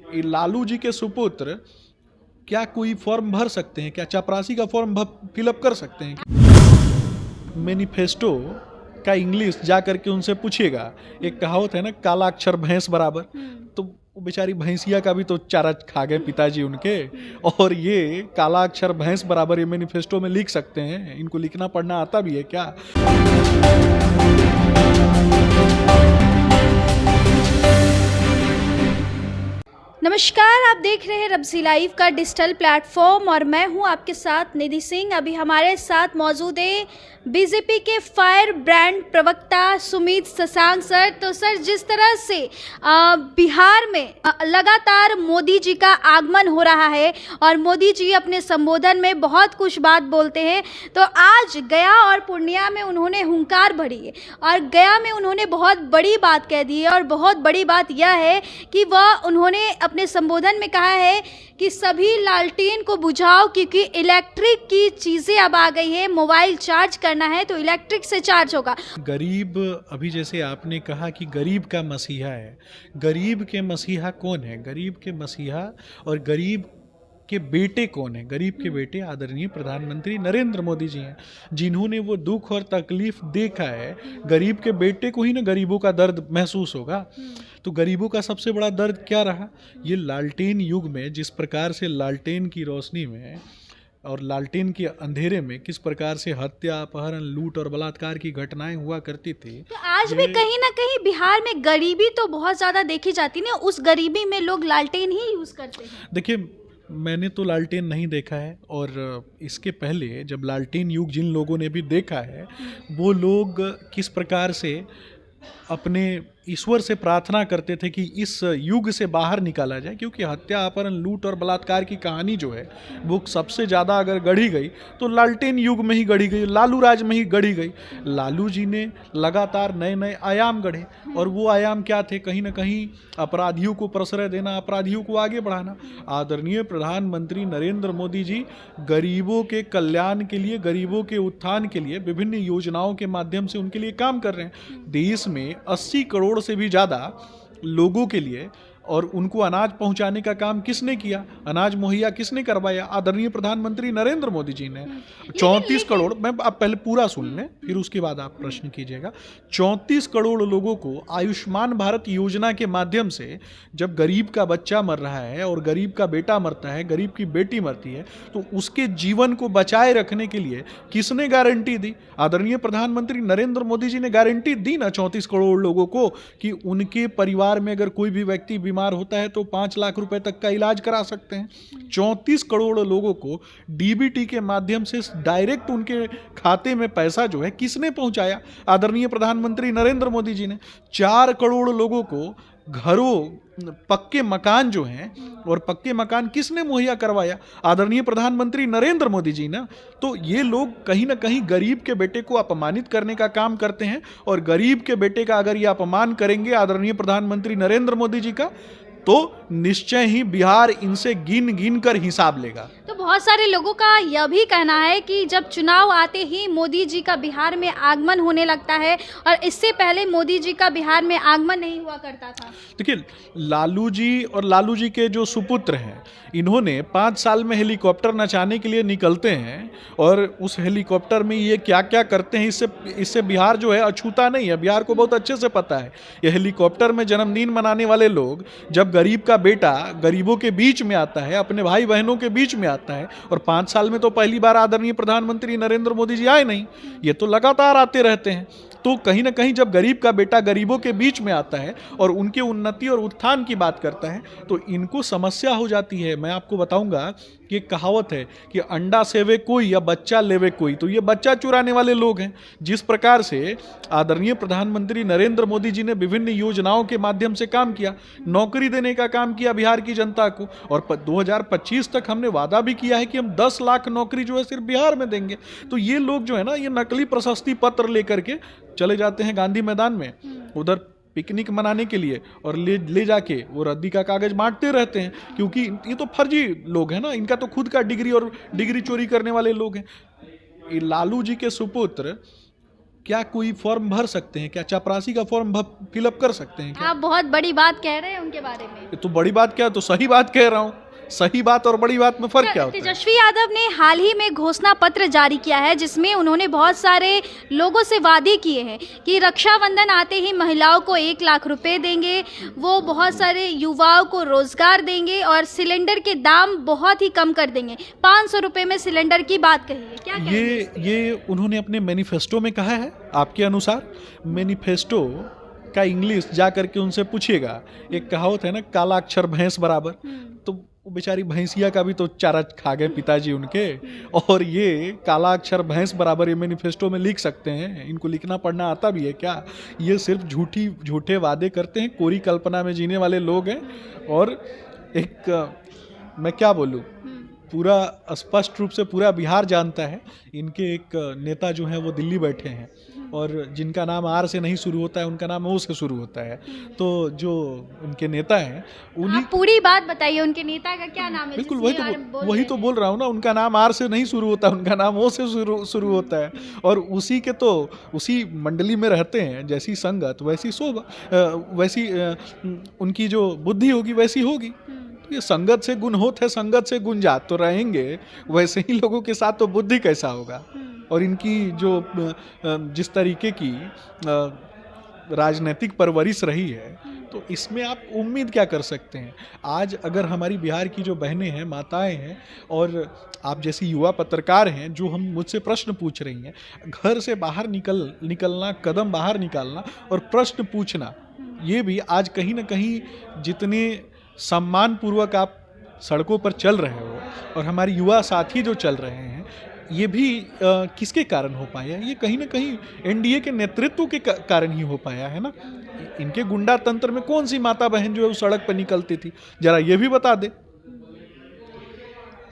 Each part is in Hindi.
ये लालू जी के सुपुत्र क्या कोई फॉर्म भर सकते हैं? क्या चपरासी का फॉर्म फिलअप कर सकते हैं? मैनिफेस्टो का इंग्लिश जा करके उनसे पूछेगा। एक कहावत है ना, काला अक्षर भैंस बराबर। तो वो बेचारी भैंसिया का भी तो चारा खा गए पिताजी उनके, और ये काला अक्षर भैंस बराबर ये मैनिफेस्टो में लिख सकते हैं? इनको लिखना पढ़ना आता भी है क्या? नमस्कार, आप देख रहे हैं रब्जी लाइव का डिजिटल प्लेटफॉर्म और मैं हूं आपके साथ निधि सिंह। अभी हमारे साथ मौजूद है बीजेपी के फायर ब्रांड प्रवक्ता सुमित शशांक सर। तो सर, जिस तरह से बिहार में लगातार मोदी जी का आगमन हो रहा है और मोदी जी अपने संबोधन में बहुत कुछ बात बोलते हैं, तो आज गया और पूर्णिया में उन्होंने हुंकार भरी है और गया में उन्होंने बहुत बड़ी बात कह दी है। और बहुत बड़ी बात यह है कि उन्होंने अपने संबोधन में कहा है कि सभी लालटेन को बुझाओ, क्योंकि इलेक्ट्रिक की चीज़ें अब आ गई है। मोबाइल चार्ज करना है तो इलेक्ट्रिक से चार्ज होगा। गरीब, अभी जैसे आपने कहा कि गरीब का मसीहा है, गरीब के मसीहा कौन है? गरीब के मसीहा और गरीब के बेटे कौन है? गरीब के बेटे आदरणीय प्रधानमंत्री नरेंद्र मोदी जी हैं, जिन्होंने वो दुख और तकलीफ देखा है। गरीब के बेटे को ही ना गरीबों का दर्द महसूस होगा। तो गरीबों का सबसे बड़ा दर्द क्या रहा? ये लालटेन युग में जिस प्रकार से लालटेन की रोशनी में और लालटेन के अंधेरे में किस प्रकार से हत्या, अपहरण, लूट और बलात्कार की घटनाएं हुआ करती थी, तो आज भी कहीं ना कहीं बिहार में गरीबी तो बहुत ज़्यादा देखी जाती है। उस गरीबी में लोग लालटेन ही यूज़ करते हैं। देखिए, मैंने तो लालटेन नहीं देखा है, और इसके पहले जब लालटेन युग जिन लोगों ने भी देखा है, वो लोग किस प्रकार से अपने ईश्वर से प्रार्थना करते थे कि इस युग से बाहर निकाला जाए, क्योंकि हत्या, अपहरण, लूट और बलात्कार की कहानी जो है वो सबसे ज़्यादा अगर गढ़ी गई तो लालटेन युग में ही गढ़ी गई, लालू राज में ही गढ़ी गई। लालू जी ने लगातार नए नए आयाम गढ़े, और वो आयाम क्या थे? कहीं ना कहीं अपराधियों को प्रश्रय देना, अपराधियों को आगे बढ़ाना। आदरणीय प्रधानमंत्री नरेंद्र मोदी जी गरीबों के कल्याण के लिए, गरीबों के उत्थान के लिए विभिन्न योजनाओं के माध्यम से उनके लिए काम कर रहे हैं। देश में 80 करोड़ से भी ज़्यादा लोगों के लिए और उनको अनाज पहुंचाने का काम किसने किया? अनाज मुहैया किसने करवाया? आदरणीय प्रधानमंत्री नरेंद्र मोदी जी ने। 34 करोड़, मैं आप पहले पूरा सुन लें फिर उसके बाद आप प्रश्न कीजिएगा। 34 करोड़ लोगों को आयुष्मान भारत योजना के माध्यम से, जब गरीब का बच्चा मर रहा है और गरीब का बेटा मरता है, गरीब की बेटी मरती है, तो उसके जीवन को बचाए रखने के लिए किसने गारंटी दी? आदरणीय प्रधानमंत्री नरेंद्र मोदी जी ने गारंटी दी ना 34 करोड़ लोगों को कि उनके परिवार में अगर कोई भी व्यक्ति बीमार होता है तो 5 लाख रुपए तक का इलाज करा सकते हैं। 34 करोड़ लोगों को डीबीटी के माध्यम से डायरेक्ट उनके खाते में पैसा जो है किसने पहुंचाया? आदरणीय प्रधानमंत्री नरेंद्र मोदी जी ने। 4 करोड़ लोगों को घरों, पक्के मकान जो हैं, और पक्के मकान किसने मुहैया करवाया? आदरणीय प्रधानमंत्री नरेंद्र मोदी जी ना। तो ये लोग कहीं ना कहीं गरीब के बेटे को अपमानित करने का काम करते हैं, और गरीब के बेटे का अगर ये अपमान करेंगे आदरणीय प्रधानमंत्री नरेंद्र मोदी जी का, तो निश्चय ही बिहार इनसे गिन गिन कर हिसाब लेगा। तो बहुत सारे लोगों का यह भी कहना है कि जब चुनाव आते ही मोदी जी का बिहार में आगमन होने लगता है, और इससे पहले मोदी जी का बिहार में आगमन नहीं हुआ करता था। देखिए, लालू जी और लालू जी के जो सुपुत्र हैं, इन्होंने 5 साल में हेलीकॉप्टर नचाने के लिए निकलते हैं, और उस हेलीकॉप्टर में ये क्या क्या करते हैं, इससे बिहार जो है अछूता नहीं है। बिहार को बहुत अच्छे से पता है। ये हेलीकॉप्टर में जन्मदिन मनाने वाले लोग, जब गरीब का बेटा गरीबों के बीच में आता है, अपने भाई बहनों के बीच में आता है, और 5 साल में तो पहली बार आदरणीय प्रधानमंत्री नरेंद्र मोदी जी आए नहीं, ये तो लगातार आते रहते हैं। तो कहीं ना कहीं जब गरीब का बेटा गरीबों के बीच में आता है और उनके उन्नति और उत्थान की बात करता है, तो इनको समस्या हो जाती है। मैं आपको बताऊंगा कि एक कहावत है कि अंडा सेवे कोई या बच्चा लेवे कोई। तो ये बच्चा चुराने वाले लोग हैं। जिस प्रकार से आदरणीय प्रधानमंत्री नरेंद्र मोदी जी ने विभिन्न योजनाओं के माध्यम से काम किया, नौकरी देने का काम किया बिहार की जनता को, और 2025 तक हमने वादा भी किया है कि हम 10 लाख नौकरी जो है सिर्फ बिहार में देंगे। तो ये लोग जो है ना, ये नकली प्रशस्ति पत्र लेकर के चले जाते हैं गांधी मैदान में, उधर पिकनिक मनाने के लिए, और ले जाके वो रद्दी का कागज बांटते रहते हैं, क्योंकि ये तो फर्जी लोग हैं ना। इनका तो खुद का डिग्री और डिग्री चोरी करने वाले लोग हैं। ये लालू जी के सुपुत्र क्या कोई फॉर्म भर सकते हैं? क्या चपरासी का फॉर्म फिलअप कर सकते हैं क्या? आप बहुत बड़ी बात कह रहे हैं उनके बारे में। ये तो बड़ी बात क्या है? तो सही बात कह रहा हूँ। सही बात और बड़ी बात में फर्क क्या होता है? तेजस्वी यादव ने हाल ही में घोषणा पत्र जारी किया है जिसमें उन्होंने बहुत सारे लोगों से वादे किए हैं कि रक्षाबंधन आते ही महिलाओं को 1 लाख रुपए देंगे, वो बहुत सारे युवाओं को रोजगार देंगे और सिलेंडर के दाम बहुत ही कम कर देंगे। 500 रुपए में सिलेंडर की बात कही है, क्या कहेंगे? ये उन्होंने अपने मैनिफेस्टो में कहा है। आपके अनुसार मैनिफेस्टो का इंग्लिश जा करके उनसे पूछिएगा। एक कहावत है ना, काला अक्षर भैंस बराबर। तो वो बेचारी भैंसिया का भी तो चारा खा गए पिताजी उनके, और ये काला अक्षर भैंस बराबर ये मैनिफेस्टो में लिख सकते हैं? इनको लिखना पढ़ना आता भी है क्या? ये सिर्फ झूठे वादे करते हैं, कोरी कल्पना में जीने वाले लोग हैं। और एक मैं क्या बोलूँ, पूरा स्पष्ट रूप से पूरा बिहार जानता है। इनके एक नेता जो हैं वो दिल्ली बैठे हैं, और जिनका नाम आर से नहीं शुरू होता है उनका नाम ओ से शुरू होता है। तो जो उनके नेता हैं उन्हीं, आप पूरी बात बताइए, उनके नेता का क्या नाम है? बिल्कुल वही तो बोल रहा हूँ ना, उनका नाम आर से नहीं शुरू होता, उनका नाम ओ से शुरू होता है। और उसी मंडली में रहते हैं। जैसी संगत वैसी शोभा, वैसी उनकी जो बुद्धि होगी वैसी होगी। ये संगत से गुण होत है, संगत से गुण जात, तो रहेंगे वैसे ही लोगों के साथ, तो बुद्धि कैसा होगा? और इनकी जो जिस तरीके की राजनीतिक परवरिश रही है, तो इसमें आप उम्मीद क्या कर सकते हैं? आज अगर हमारी बिहार की जो बहनें हैं, माताएं हैं, और आप जैसी युवा पत्रकार हैं जो हम मुझसे प्रश्न पूछ रही हैं, घर से बाहर निकलना, कदम बाहर निकालना और प्रश्न पूछना, ये भी आज कहीं ना कहीं जितने सम्मान पूर्वक आप सड़कों पर चल रहे हो और हमारे युवा साथी जो चल रहे हैं, ये भी किसके कारण हो पाया? ये कहीं ना कहीं एनडीए के नेतृत्व के कारण ही हो पाया है ना। इनके गुंडा तंत्र में कौन सी माता बहन जो है उस सड़क पर निकलती थी, जरा ये भी बता दे।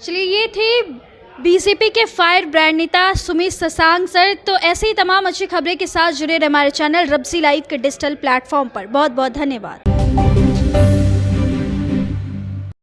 चलिए, ये थे बीजेपी के फायर ब्रांड नेता सुमित शशांक सर। तो ऐसे ही तमाम अच्छी खबरें के साथ जुड़े रहे हमारे चैनल रब्सी लाइव के डिजिटल प्लेटफॉर्म पर। बहुत बहुत धन्यवाद।